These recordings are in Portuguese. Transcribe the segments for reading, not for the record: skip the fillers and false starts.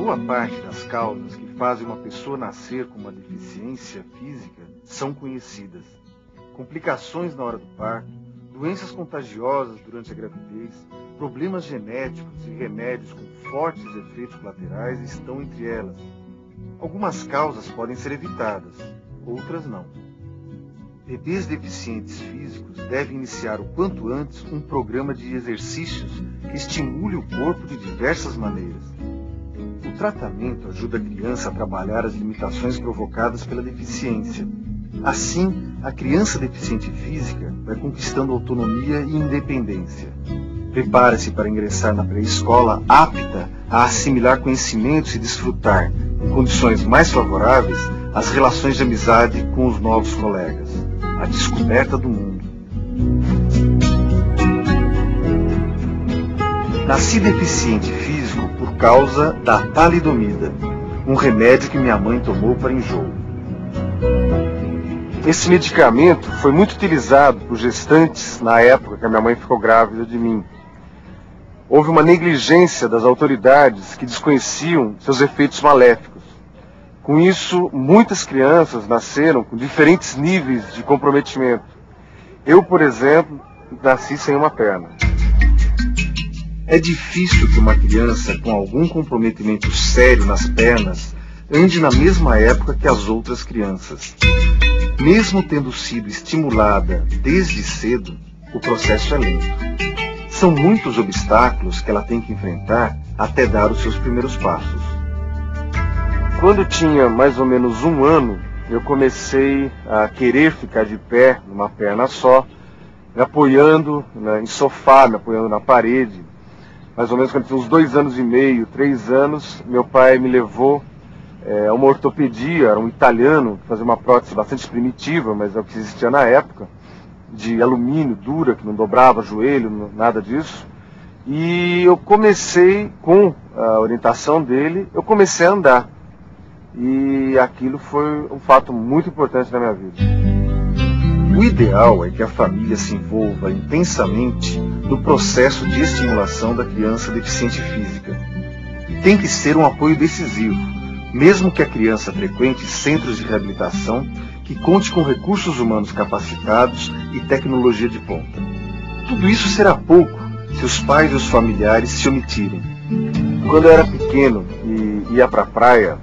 Boa parte das causas que fazem uma pessoa nascer com uma deficiência física são conhecidas. Complicações na hora do parto, doenças contagiosas durante a gravidez, problemas genéticos e remédios com fortes efeitos colaterais estão entre elas. Algumas causas podem ser evitadas, outras não. Bebês deficientes físicos devem iniciar o quanto antes um programa de exercícios que estimule o corpo de diversas maneiras. O tratamento ajuda a criança a trabalhar as limitações provocadas pela deficiência. Assim, a criança deficiente física vai conquistando autonomia e independência. Prepara-se para ingressar na pré-escola apta a assimilar conhecimentos e desfrutar, em condições mais favoráveis, as relações de amizade com os novos colegas. A descoberta do mundo. Nasci deficiente físico por causa da talidomida, um remédio que minha mãe tomou para enjoo. Esse medicamento foi muito utilizado por gestantes na época que a minha mãe ficou grávida de mim. Houve uma negligência das autoridades que desconheciam seus efeitos maléficos. Com isso, muitas crianças nasceram com diferentes níveis de comprometimento. Eu, por exemplo, nasci sem uma perna. É difícil que uma criança com algum comprometimento sério nas pernas ande na mesma época que as outras crianças. Mesmo tendo sido estimulada desde cedo, o processo é lento. São muitos obstáculos que ela tem que enfrentar até dar os seus primeiros passos. Quando tinha mais ou menos 1 ano, eu comecei a querer ficar de pé, numa perna só, me apoiando em sofá, me apoiando na parede. Mais ou menos quando eu tinha uns 2 anos e meio, 3 anos, meu pai me levou a uma ortopedia, era um italiano, que fazia uma prótese bastante primitiva, mas é o que existia na época, de alumínio, dura, que não dobrava joelho, nada disso. E eu comecei, com a orientação dele, eu comecei a andar. E aquilo foi um fato muito importante na minha vida. O ideal é que a família se envolva intensamente no processo de estimulação da criança deficiente física. Tem que ser um apoio decisivo, mesmo que a criança frequente centros de reabilitação que conte com recursos humanos capacitados e tecnologia de ponta. Tudo isso será pouco se os pais e os familiares se omitirem. Quando eu era pequeno e ia para a praia,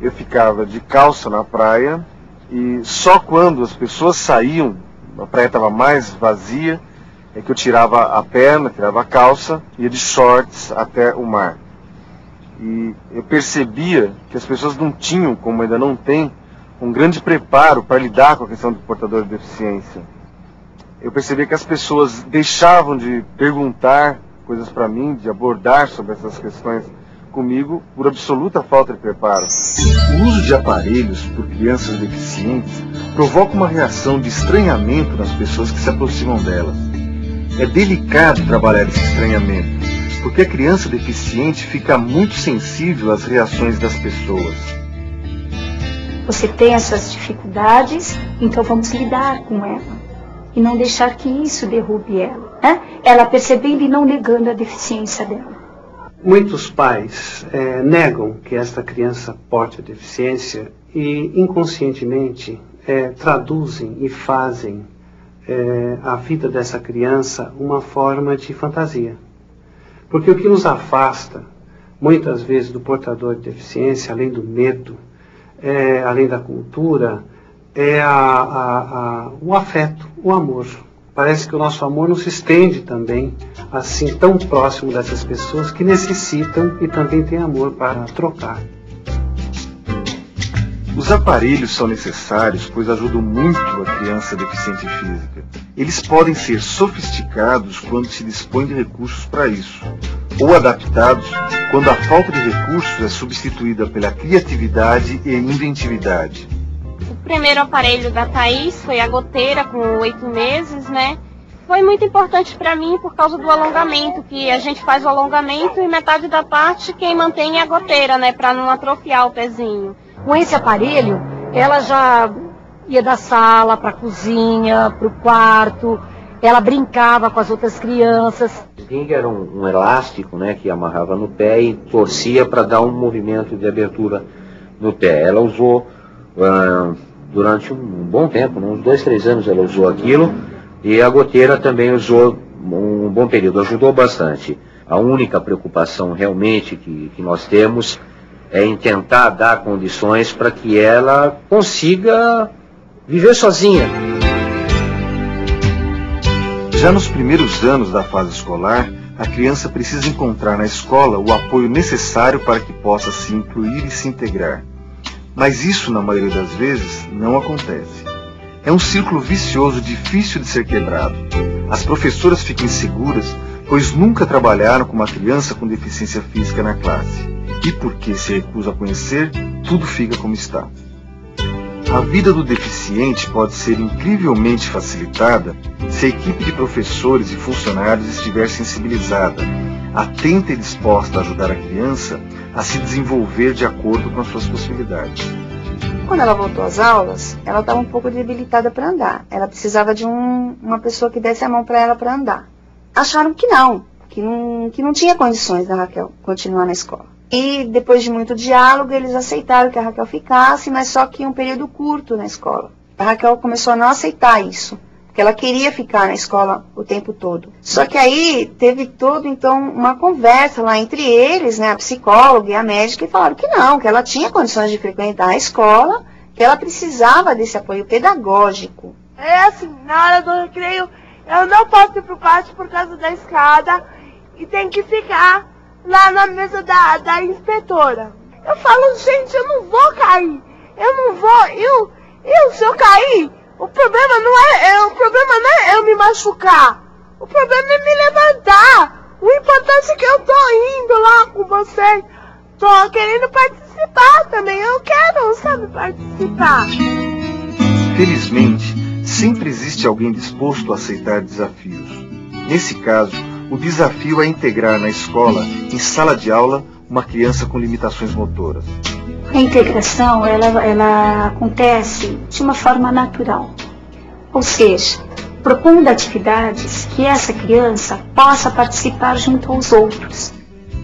eu ficava de calça na praia e só quando as pessoas saíam, a praia estava mais vazia, é que eu tirava a perna, tirava a calça e ia de shorts até o mar. E eu percebia que as pessoas não tinham, como ainda não têm, um grande preparo para lidar com a questão do portador de deficiência. Eu percebia que as pessoas deixavam de perguntar coisas para mim, de abordar sobre essas questões comigo, por absoluta falta de preparo. O uso de aparelhos por crianças deficientes provoca uma reação de estranhamento nas pessoas que se aproximam delas. É delicado trabalhar esse estranhamento, porque a criança deficiente fica muito sensível às reações das pessoas. Você tem essas dificuldades, então vamos lidar com ela. E não deixar que isso derrube ela, né? Ela percebendo e não negando a deficiência dela. Muitos pais negam que esta criança porte a deficiência e inconscientemente traduzem e fazem a vida dessa criança uma forma de fantasia. Porque o que nos afasta, muitas vezes, do portador de deficiência, além do medo, além da cultura, é o afeto, o amor. Parece que o nosso amor não se estende também, assim, tão próximo dessas pessoas que necessitam e também têm amor para trocar. Os aparelhos são necessários, pois ajudam muito a criança deficiente física. Eles podem ser sofisticados quando se dispõe de recursos para isso, ou adaptados quando a falta de recursos é substituída pela criatividade e inventividade. O primeiro aparelho da Thaís foi a goteira, com 8 meses, né? Foi muito importante para mim por causa do alongamento, que a gente faz o alongamento e metade da parte quem mantém é a goteira, né? Para não atrofiar o pezinho. Com esse aparelho, ela já ia da sala para a cozinha, para o quarto, ela brincava com as outras crianças. O sling era um elástico, né, que amarrava no pé e torcia para dar um movimento de abertura no pé. Ela usou durante um bom tempo, uns 2, 3 anos ela usou aquilo, e a goteira também usou um bom período, ajudou bastante. A única preocupação realmente que nós temos é em tentar dar condições para que ela consiga viver sozinha. Já nos primeiros anos da fase escolar, a criança precisa encontrar na escola o apoio necessário para que possa se incluir e se integrar. Mas isso, na maioria das vezes, não acontece. É um círculo vicioso difícil de ser quebrado. As professoras ficam inseguras, pois nunca trabalharam com uma criança com deficiência física na classe. E porque se recusa a conhecer, tudo fica como está. A vida do deficiente pode ser incrivelmente facilitada se a equipe de professores e funcionários estiver sensibilizada, atenta e disposta a ajudar a criança a se desenvolver de acordo com as suas possibilidades. Quando ela voltou às aulas, ela estava um pouco debilitada para andar. Ela precisava de uma pessoa que desse a mão para ela para andar. Acharam que não tinha condições da Raquel continuar na escola. E depois de muito diálogo, eles aceitaram que a Raquel ficasse, mas só que um período curto na escola. A Raquel começou a não aceitar isso, porque ela queria ficar na escola o tempo todo. Só que aí teve então uma conversa lá entre eles, né, a psicóloga e a médica, e falaram que não, que ela tinha condições de frequentar a escola, que ela precisava desse apoio pedagógico. É assim, na hora do recreio, eu não posso ir pro pátio por causa da escada e tem que ficar lá na mesa da inspetora. Eu falo, gente, eu não vou cair. Eu não vou. Se eu cair, o problema não é eu me machucar. O problema é me levantar. O importante é que eu tô indo lá com vocês. Tô querendo participar também. Eu quero, sabe, participar. Felizmente, sempre existe alguém disposto a aceitar desafios. Nesse caso, o desafio é integrar na escola, em sala de aula, uma criança com limitações motoras. A integração, ela acontece de uma forma natural. Ou seja, propondo atividades que essa criança possa participar junto aos outros.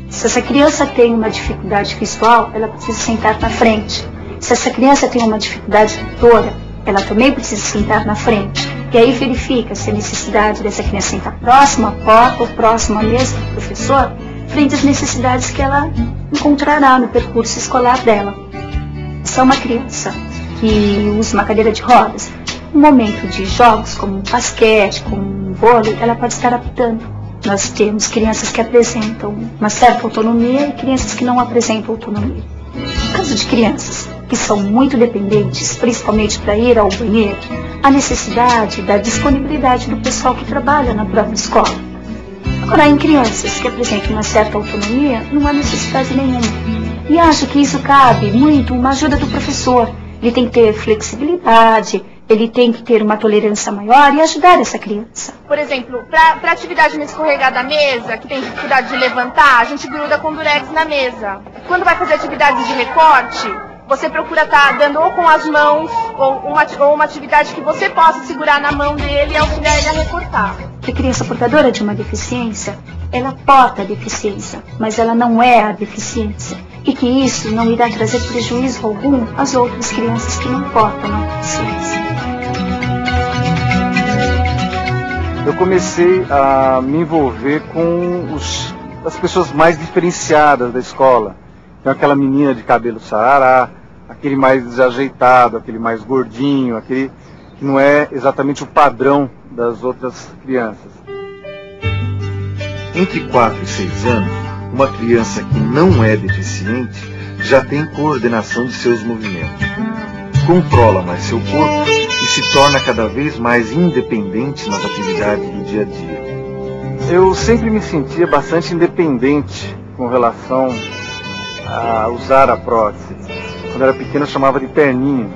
Se essa criança tem uma dificuldade visual, ela precisa sentar na frente. Se essa criança tem uma dificuldade motora, ela também precisa sentar na frente. E aí verifica se a necessidade dessa criança sentar próxima à porta ou próxima à mesa do professor, frente às necessidades que ela encontrará no percurso escolar dela. Se é uma criança que usa uma cadeira de rodas, no momento de jogos como basquete, como vôlei, ela pode estar apitando. Nós temos crianças que apresentam uma certa autonomia e crianças que não apresentam autonomia. No caso de crianças que são muito dependentes, principalmente para ir ao banheiro, a necessidade da disponibilidade do pessoal que trabalha na própria escola. Agora, em crianças que apresentam uma certa autonomia, não há necessidade nenhuma. E acho que isso cabe muito uma ajuda do professor. Ele tem que ter flexibilidade, ele tem que ter uma tolerância maior e ajudar essa criança. Por exemplo, para atividade no escorregar da mesa, que tem dificuldade de levantar, a gente gruda com durex na mesa. Quando vai fazer atividades de recorte, você procura estar dando ou com as mãos, ou uma atividade que você possa segurar na mão dele e auxiliar ele a recortar. A criança portadora de uma deficiência, ela porta a deficiência, mas ela não é a deficiência. E que isso não irá trazer prejuízo algum às outras crianças que não portam a deficiência. Eu comecei a me envolver com as pessoas mais diferenciadas da escola. Então aquela menina de cabelo sarará, aquele mais desajeitado, aquele mais gordinho, aquele que não é exatamente o padrão das outras crianças. Entre 4 e 6 anos, uma criança que não é deficiente já tem coordenação de seus movimentos. Controla mais seu corpo e se torna cada vez mais independente nas atividades do dia a dia. Eu sempre me sentia bastante independente com relação a usar a prótese. Quando eu era pequeno eu chamava de perninha.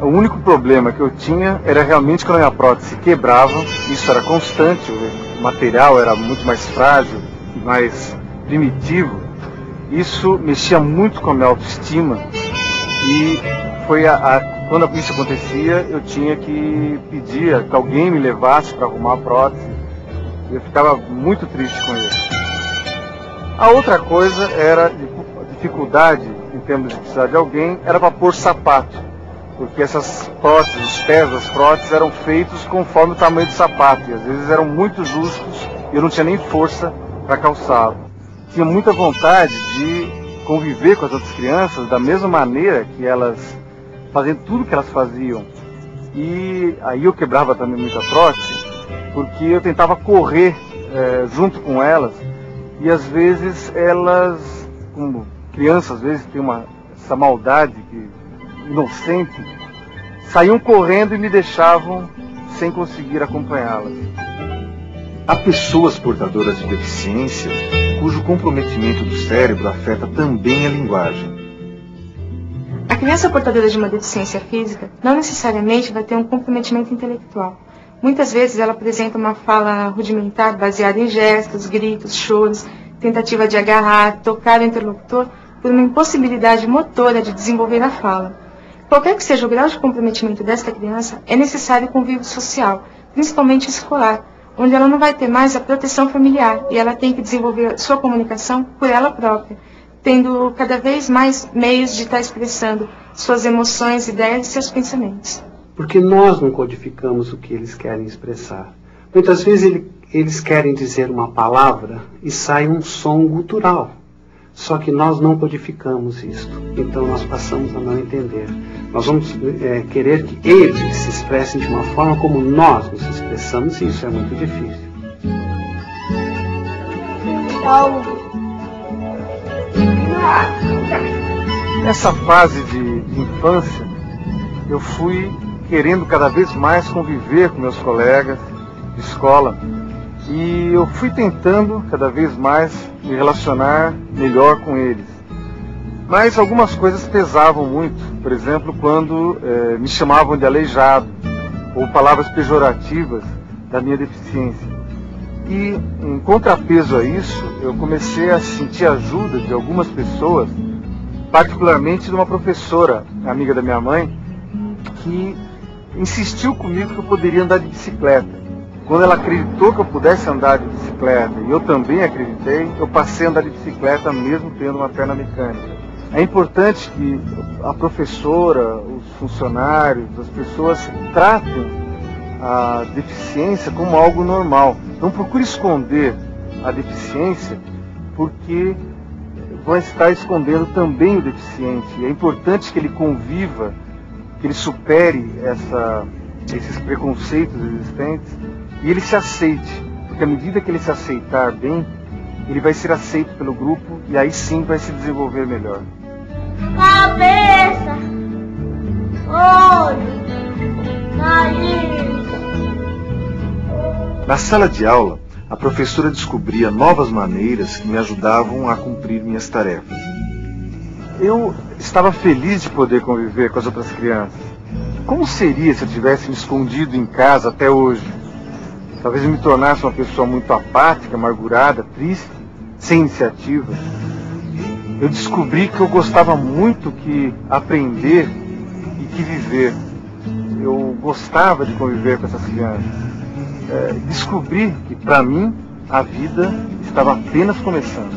O único problema que eu tinha era realmente quando a minha prótese quebrava, isso era constante, o material era muito mais frágil e mais primitivo. Isso mexia muito com a minha autoestima e quando isso acontecia, eu tinha que pedir que alguém me levasse para arrumar a prótese. Eu ficava muito triste com isso. A outra coisa era a dificuldade, em termos de precisar de alguém, era para pôr sapato. Porque essas próteses, os pés das próteses eram feitos conforme o tamanho do sapato. E às vezes eram muito justos e eu não tinha nem força para calçá-lo. Tinha muita vontade de conviver com as outras crianças da mesma maneira que elas faziam tudo que elas faziam. E aí eu quebrava também muita prótese, porque eu tentava correr junto com elas. E às vezes elas, como crianças, às vezes tem essa maldade inocente, saíam correndo e me deixavam sem conseguir acompanhá-las. Há pessoas portadoras de deficiência cujo comprometimento do cérebro afeta também a linguagem. A criança portadora de uma deficiência física não necessariamente vai ter um comprometimento intelectual. Muitas vezes ela apresenta uma fala rudimentar baseada em gestos, gritos, choros, tentativa de agarrar, tocar o interlocutor por uma impossibilidade motora de desenvolver a fala. Qualquer que seja o grau de comprometimento desta criança, é necessário convívio social, principalmente escolar, onde ela não vai ter mais a proteção familiar e ela tem que desenvolver sua comunicação por ela própria, tendo cada vez mais meios de estar expressando suas emoções, ideias e seus pensamentos. Porque nós não codificamos o que eles querem expressar. Muitas vezes eles querem dizer uma palavra e sai um som gutural. Só que nós não codificamos isto. Então nós passamos a não entender. Nós vamos querer que eles se expressem de uma forma como nós nos expressamos, e isso é muito difícil. Nessa fase de infância, eu fui querendo cada vez mais conviver com meus colegas de escola. E eu fui tentando cada vez mais me relacionar melhor com eles. Mas algumas coisas pesavam muito. Por exemplo, quando me chamavam de aleijado, ou palavras pejorativas da minha deficiência. E em contrapeso a isso, eu comecei a sentir a ajuda de algumas pessoas, particularmente de uma professora, amiga da minha mãe, que insistiu comigo que eu poderia andar de bicicleta. Quando ela acreditou que eu pudesse andar de bicicleta, e eu também acreditei, eu passei a andar de bicicleta mesmo tendo uma perna mecânica. É importante que a professora, os funcionários, as pessoas tratem a deficiência como algo normal. Não procure esconder a deficiência, porque vai estar escondendo também o deficiente. É importante que ele conviva, que ele supere esses preconceitos existentes, e ele se aceite, porque à medida que ele se aceitar bem, ele vai ser aceito pelo grupo e aí sim vai se desenvolver melhor. Cabeça, olho, nariz. Na sala de aula, a professora descobria novas maneiras que me ajudavam a cumprir minhas tarefas. Eu estava feliz de poder conviver com as outras crianças. Como seria se eu tivesse me escondido em casa até hoje? Talvez eu me tornasse uma pessoa muito apática, amargurada, triste, sem iniciativa. Eu descobri que eu gostava muito que aprender e que viver. Eu gostava de conviver com essas crianças. Descobri que, para mim, a vida estava apenas começando.